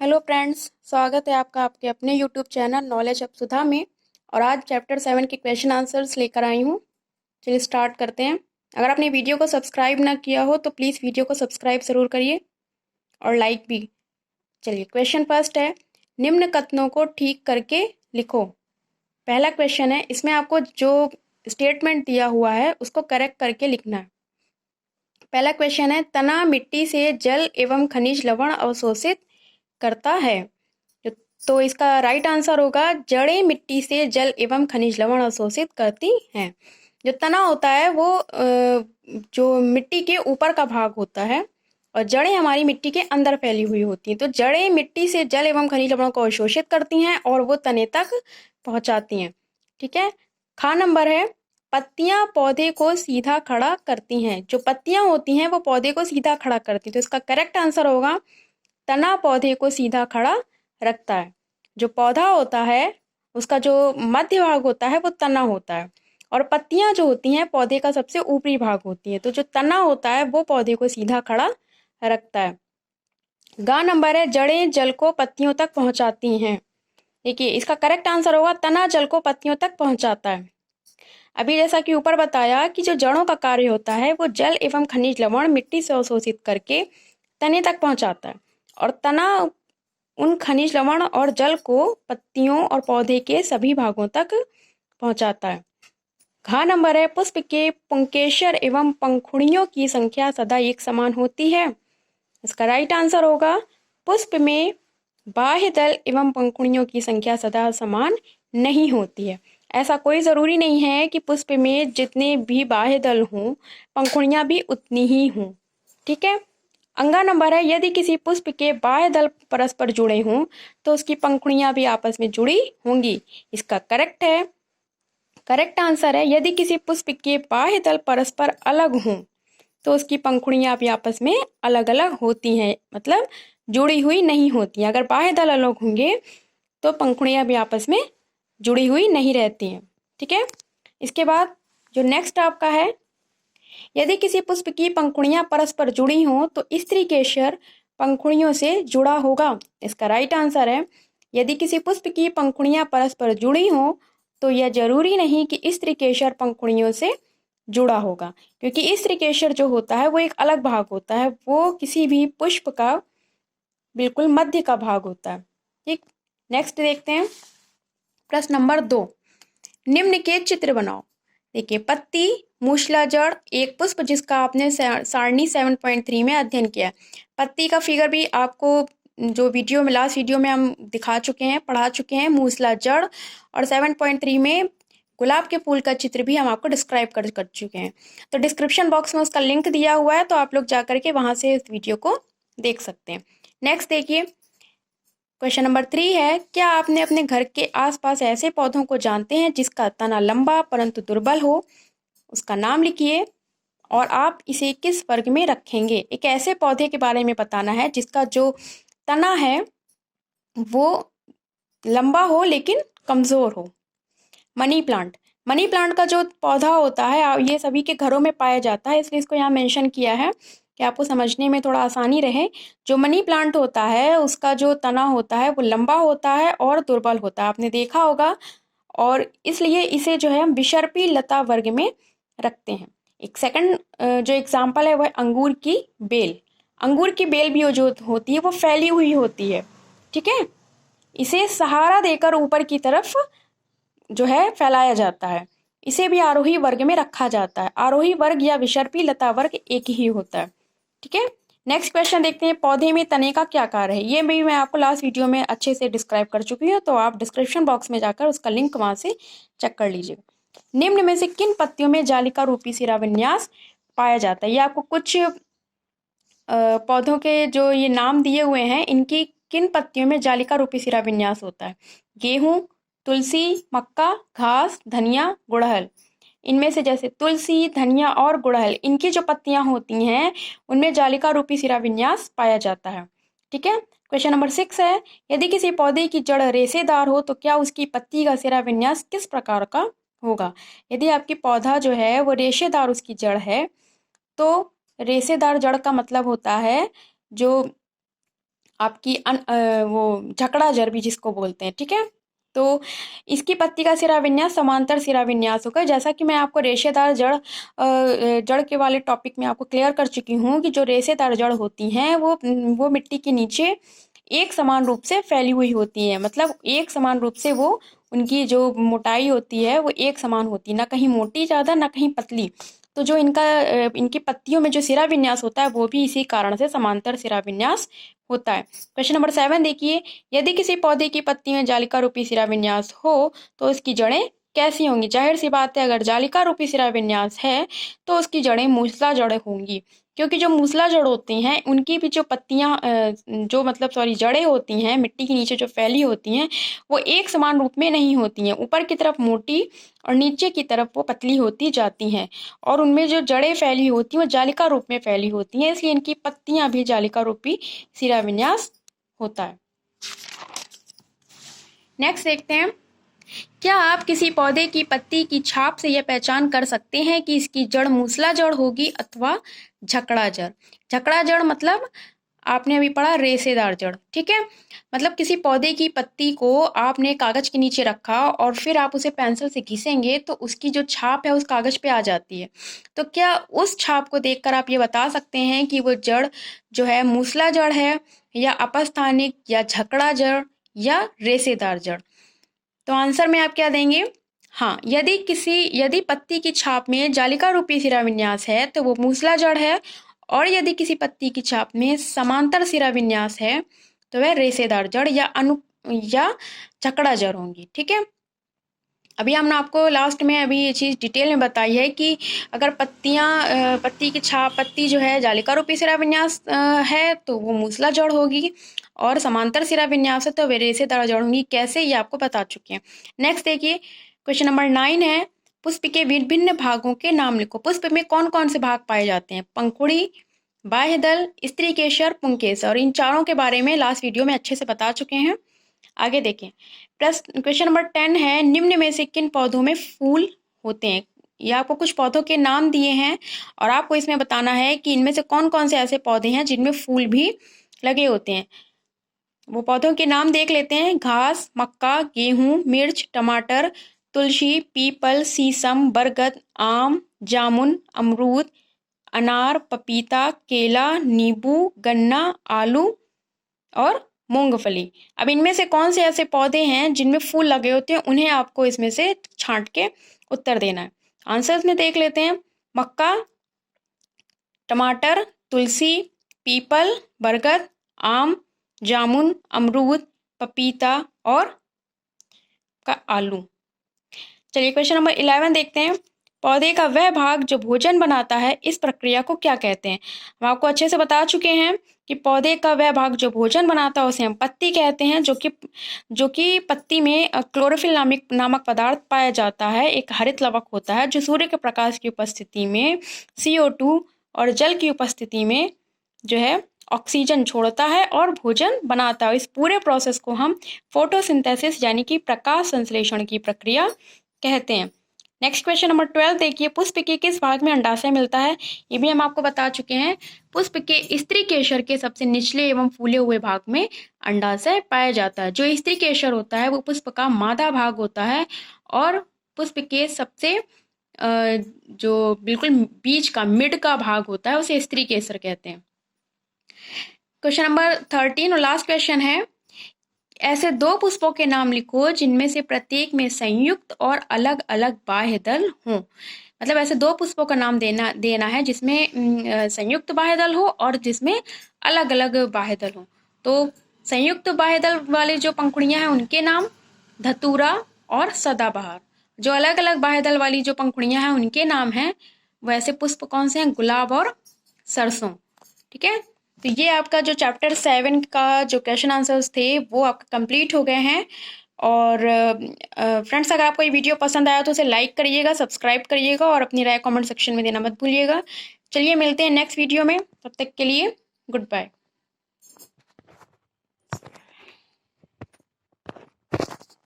Hello friends, स्वागत है आपका आपके अपने यूट्यूब चैनल नॉलेज ऑफ सुधा में। और आज चैप्टर 7 के क्वेश्चन आंसर्स लेकर आई हूँ। चलिए स्टार्ट करते हैं। अगर आपने वीडियो को सब्सक्राइब ना किया हो तो प्लीज़ वीडियो को सब्सक्राइब ज़रूर करिए और लाइक भी। चलिए क्वेश्चन फर्स्ट है, निम्न कथनों को ठीक करके लिखो। पहला क्वेश्चन है, इसमें आपको जो स्टेटमेंट दिया हुआ है उसको करेक्ट करके लिखना है। पहला क्वेश्चन है, तना मिट्टी से जल एवं खनिज लवण अवशोषित करता है। तो इसका राइट आंसर होगा, जड़ें मिट्टी से जल एवं खनिज लवण अवशोषित करती हैं। जो तना होता है वो जो मिट्टी के ऊपर का भाग होता है और जड़ें हमारी मिट्टी के अंदर फैली हुई होती हैं। तो जड़ें मिट्टी से जल एवं खनिज लवणों को अवशोषित करती हैं और वो तने तक पहुंचाती हैं। ठीक है। खा नंबर है, पत्तियां पौधे को सीधा खड़ा करती हैं। जो पत्तियां होती हैं वो पौधे को सीधा खड़ा करती हैं। तो इसका करेक्ट आंसर होगा, तना पौधे को सीधा खड़ा रखता है। जो पौधा होता है उसका जो मध्य भाग होता है वो तना होता है और पत्तियां जो होती हैं पौधे का सबसे ऊपरी भाग होती है। तो जो तना होता है वो पौधे को सीधा खड़ा रखता है। गा नंबर है, जड़ें जल को पत्तियों तक पहुंचाती हैं। देखिए इसका करेक्ट आंसर होगा, तना जल को पत्तियों तक पहुंचाता है। अभी जैसा कि ऊपर बताया कि जो जड़ों का कार्य होता है वो जल एवं खनिज लवण मिट्टी से अवशोषित करके तने तक पहुंचाता है और तना उन खनिज लवण और जल को पत्तियों और पौधे के सभी भागों तक पहुंचाता है। घ नंबर है, पुष्प के पुंकेसर एवं पंखुड़ियों की संख्या सदा एक समान होती है। इसका राइट आंसर होगा, पुष्प में बाह्य दल एवं पंखुड़ियों की संख्या सदा समान नहीं होती है। ऐसा कोई ज़रूरी नहीं है कि पुष्प में जितने भी बाह्य दल हों पंखुड़ियाँ भी उतनी ही हों। ठीक है। अंगा नंबर है, यदि किसी पुष्प के बाह्य दल परस्पर जुड़े हों तो उसकी पंखुड़ियां भी आपस में जुड़ी होंगी। इसका करेक्ट आंसर है, यदि किसी पुष्प के बाह्य दल परस्पर अलग हों तो उसकी पंखुड़ियां भी आपस में अलग अलग होती हैं, मतलब जुड़ी हुई नहीं होती हैं। अगर बाह्य दल अलग होंगे तो पंखुड़ियां भी आपस में जुड़ी हुई नहीं रहती हैं। ठीक है। इसके बाद जो नेक्स्ट आपका है, यदि किसी पुष्प की पंखुड़ियां परस्पर जुड़ी हों तो स्त्री केसर पंखुड़ियों से जुड़ा होगा। इसका राइट आंसर है, यदि किसी पुष्प की पंखुड़ियां परस्पर जुड़ी हों तो यह जरूरी नहीं कि स्त्री केसर पंखुड़ियों से जुड़ा होगा, क्योंकि स्त्री केसर जो होता है वो एक अलग भाग होता है, वो किसी भी पुष्प का बिल्कुल मध्य का भाग होता है। ठीक। नेक्स्ट देखते हैं, प्रश्न नंबर 2, निम्न के चित्र बनाओ। देखिए, पत्ती, मूसलाजड़, एक पुष्प जिसका आपने सारणी 7.3 में अध्ययन किया। पत्ती का फिगर भी आपको जो वीडियो में लास्ट वीडियो में हम दिखा चुके हैं, पढ़ा चुके हैं, मूसलाजड़, और 7.3 में गुलाब के फूल का चित्र भी हम आपको डिस्क्राइब कर चुके हैं। तो डिस्क्रिप्शन बॉक्स में उसका लिंक दिया हुआ है, तो आप लोग जा करके वहाँ से इस वीडियो को देख सकते हैं। नेक्स्ट देखिए, क्वेश्चन नंबर 3 है, क्या आपने अपने घर के आसपास ऐसे पौधों को जानते हैं जिसका तना लंबा परंतु दुर्बल हो? उसका नाम लिखिए और आप इसे किस वर्ग में रखेंगे। एक ऐसे पौधे के बारे में बताना है जिसका जो तना है वो लंबा हो लेकिन कमजोर हो। मनी प्लांट, मनी प्लांट का जो पौधा होता है ये सभी के घरों में पाया जाता है, इसलिए इसको यहाँ मेंशन किया है कि आपको समझने में थोड़ा आसानी रहे। जो मनी प्लांट होता है उसका जो तना होता है वो लंबा होता है और दुर्बल होता है, आपने देखा होगा, और इसलिए इसे जो है हम विसर्पी लता वर्ग में रखते हैं। एक सेकंड जो एग्जाम्पल है वह अंगूर की बेल। अंगूर की बेल भी जो होती है वो फैली हुई होती है। ठीक है। इसे सहारा देकर ऊपर की तरफ जो है फैलाया जाता है, इसे भी आरोही वर्ग में रखा जाता है। आरोही वर्ग या विसर्पी लता वर्ग एक ही होता है। ठीक है। नेक्स्ट क्वेश्चन देखते हैं, पौधे में तने का क्या कार्य है। ये भी मैं आपको लास्ट वीडियो में अच्छे से डिस्क्राइब कर चुकी हूँ, तो आप डिस्क्रिप्शन बॉक्स में जाकर उसका लिंक वहां से चेक कर लीजिएगा। निम्न में से किन पत्तियों में जालिका रूपी सिरा विन्यास पाया जाता है। ये आपको कुछ पौधों के जो ये नाम दिए हुए हैं, इनकी किन पत्तियों में जालिका रूपी सिरा विन्यास होता है। गेहूं, तुलसी, मक्का, घास, धनिया, गुड़हल। इनमें से जैसे तुलसी, धनिया और गुड़हल, इनकी जो पत्तियां होती हैं उनमें जालिका रूपी सिरा विन्यास पाया जाता है। ठीक है। क्वेश्चन नंबर 6 है, यदि किसी पौधे की जड़ रेशेदार हो तो क्या उसकी पत्ती का सिरा विन्यास किस प्रकार का होगा। यदि आपकी पौधा जो है वो रेशेदार उसकी जड़ है तो रेशेदार जड़ का मतलब होता है जो आपकी वो झकड़ा जड़ भी जिसको बोलते हैं, ठीक है। तो इसकी पत्ती का सिरा विन्यास समांतर सिरा विन्यास होगा। जैसा कि मैं आपको रेशेदार जड़ के वाले टॉपिक में आपको क्लियर कर चुकी हूँ कि जो रेशेदार जड़ होती हैं वो मिट्टी के नीचे एक समान रूप से फैली हुई होती है। मतलब एक समान रूप से वो उनकी जो मोटाई होती है वो एक समान होती है, ना कहीं मोटी ज़्यादा ना कहीं पतली। तो जो इनकी पत्तियों में जो सिरा विन्यास होता है वो भी इसी कारण से समांतर सिरा विन्यास होता है। क्वेश्चन नंबर 7 देखिए, यदि किसी पौधे की पत्ती में जालिका रूपी सिरा विन्यास हो तो उसकी जड़ें कैसी होंगी। जाहिर सी बात है, अगर जालिका रूपी सिरा विन्यास है तो उसकी जड़ें मूसला जड़ें होंगी, क्योंकि जो मूसला जड़ होती हैं उनकी भी जो पत्तियां जो मतलब सॉरी जड़ें होती हैं मिट्टी के नीचे जो फैली होती हैं वो एक समान रूप में नहीं होती हैं। ऊपर की तरफ मोटी और नीचे की तरफ वो पतली होती जाती हैं, और उनमें जो जड़ें फैली होती हैं वो जालिका रूप में फैली होती हैं, इसलिए इनकी पत्तियां भी जालिका रूपी सिरा विन्यास होता है। नेक्स्ट देखते हैं, क्या आप किसी पौधे की पत्ती की छाप से यह पहचान कर सकते हैं कि इसकी जड़ मूसला जड़ होगी अथवा झकड़ा जड़। झकड़ा जड़ मतलब आपने अभी पढ़ा रेशेदार जड़, ठीक है। मतलब किसी पौधे की पत्ती को आपने कागज के नीचे रखा और फिर आप उसे पेंसिल से घिसेंगे तो उसकी जो छाप है उस कागज पे आ जाती है। तो क्या उस छाप को देखकर आप ये बता सकते हैं कि वो जड़ जो है मूसला जड़ है या अपस्थानिक या झकड़ा जड़ या रेशेदार जड़। तो आंसर में आप क्या देंगे, हाँ, यदि पत्ती की छाप में जालिका रूपी सिरा विन्यास है तो वो मूसला जड़ है, और यदि किसी पत्ती की छाप में समांतर सिरा विन्यास है तो वह रेशेदार जड़ या झकड़ा जड़ होंगी, ठीक है। अभी हमने आपको लास्ट में अभी ये चीज़ डिटेल में बताई है कि अगर पत्ती की छाप पत्ती जो है जालिका रूपी सिरा विन्यास है तो वो मूसला जड़ होगी, और समांतर सिरा विन्यास है तो वे रेशेदार जड़ होंगी। कैसे, ये आपको बता चुके हैं। नेक्स्ट देखिए, क्वेश्चन नंबर 9 है, पुष्प के विभिन्न भागों के नाम लिखो। पुष्प में कौन कौन से भाग पाए जाते हैं। पंखुड़ी, बाह्यदल, स्त्री केसर, पुंकेसर। और इन चारों के बारे में लास्ट वीडियो में अच्छे से बता चुके हैं। आगे देखें, प्रश्न क्वेश्चन नंबर 10 है, निम्न में से किन पौधों में फूल होते हैं। ये आपको कुछ पौधों के नाम दिए हैं और आपको इसमें बताना है कि इनमें से कौन कौन से ऐसे पौधे हैं जिनमें फूल भी लगे होते हैं। वो पौधों के नाम देख लेते हैं, घास, मक्का, गेहूं, मिर्च, टमाटर, तुलसी, पीपल, शीशम, बरगद, आम, जामुन, अमरूद, अनार, पपीता, केला, नींबू, गन्ना, आलू और मूंगफली। अब इनमें से कौन से ऐसे पौधे हैं जिनमें फूल लगे होते हैं, उन्हें आपको इसमें से छांट के उत्तर देना है। आंसर्स में देख लेते हैं, मक्का, टमाटर, तुलसी, पीपल, बरगद, आम, जामुन, अमरूद, पपीता और आलू। चलिए क्वेश्चन नंबर 11 देखते हैं, पौधे का वह भाग जो भोजन बनाता है, इस प्रक्रिया को क्या कहते हैं। हम आपको अच्छे से बता चुके हैं कि पौधे का वह भाग जो भोजन बनाता है उसे हम पत्ती कहते हैं, जो कि पत्ती में क्लोरोफिल नामक पदार्थ पाया जाता है। एक हरित लवक होता है जो सूर्य के प्रकाश की उपस्थिति में CO2 और जल की उपस्थिति में जो है ऑक्सीजन छोड़ता है और भोजन बनाता है। इस पूरे प्रोसेस को हम फोटोसिंथेसिस यानी कि प्रकाश संश्लेषण की प्रक्रिया कहते हैं। नेक्स्ट क्वेश्चन नंबर 12 देखिए, पुष्प के किस भाग में अंडाशय मिलता है। ये भी हम आपको बता चुके हैं, पुष्प के स्त्री केसर के सबसे निचले एवं फूले हुए भाग में अंडाशय पाया जाता है। जो स्त्री केसर होता है वो पुष्प का मादा भाग होता है, और पुष्प के सबसे जो बिल्कुल बीच का मिड का भाग होता है उसे स्त्री केसर कहते हैं। क्वेश्चन नंबर 13 और लास्ट क्वेश्चन है, ऐसे दो पुष्पों के नाम लिखो जिनमें से प्रत्येक में संयुक्त और अलग अलग बाह्य दल हों। मतलब ऐसे दो पुष्पों का नाम देना है जिसमें संयुक्त बाह्य दल हो और जिसमें अलग अलग बाह्य दल हो। तो संयुक्त बाह्य दल वाले जो पंखुड़ियां हैं उनके नाम धतूरा और सदाबहार। जो अलग अलग बाह्य दल वाली जो पंखुड़ियां हैं उनके नाम हैं वैसे पुष्प कौन से हैं, गुलाब और सरसों, ठीक है। तो ये आपका जो चैप्टर 7 का जो क्वेश्चन आंसर्स थे वो आपका कंप्लीट हो गए हैं। और फ्रेंड्स, अगर आपको ये वीडियो पसंद आया तो उसे लाइक करिएगा, सब्सक्राइब करिएगा और अपनी राय कमेंट सेक्शन में देना मत भूलिएगा। चलिए मिलते हैं नेक्स्ट वीडियो में, तब तक के लिए गुड बाय।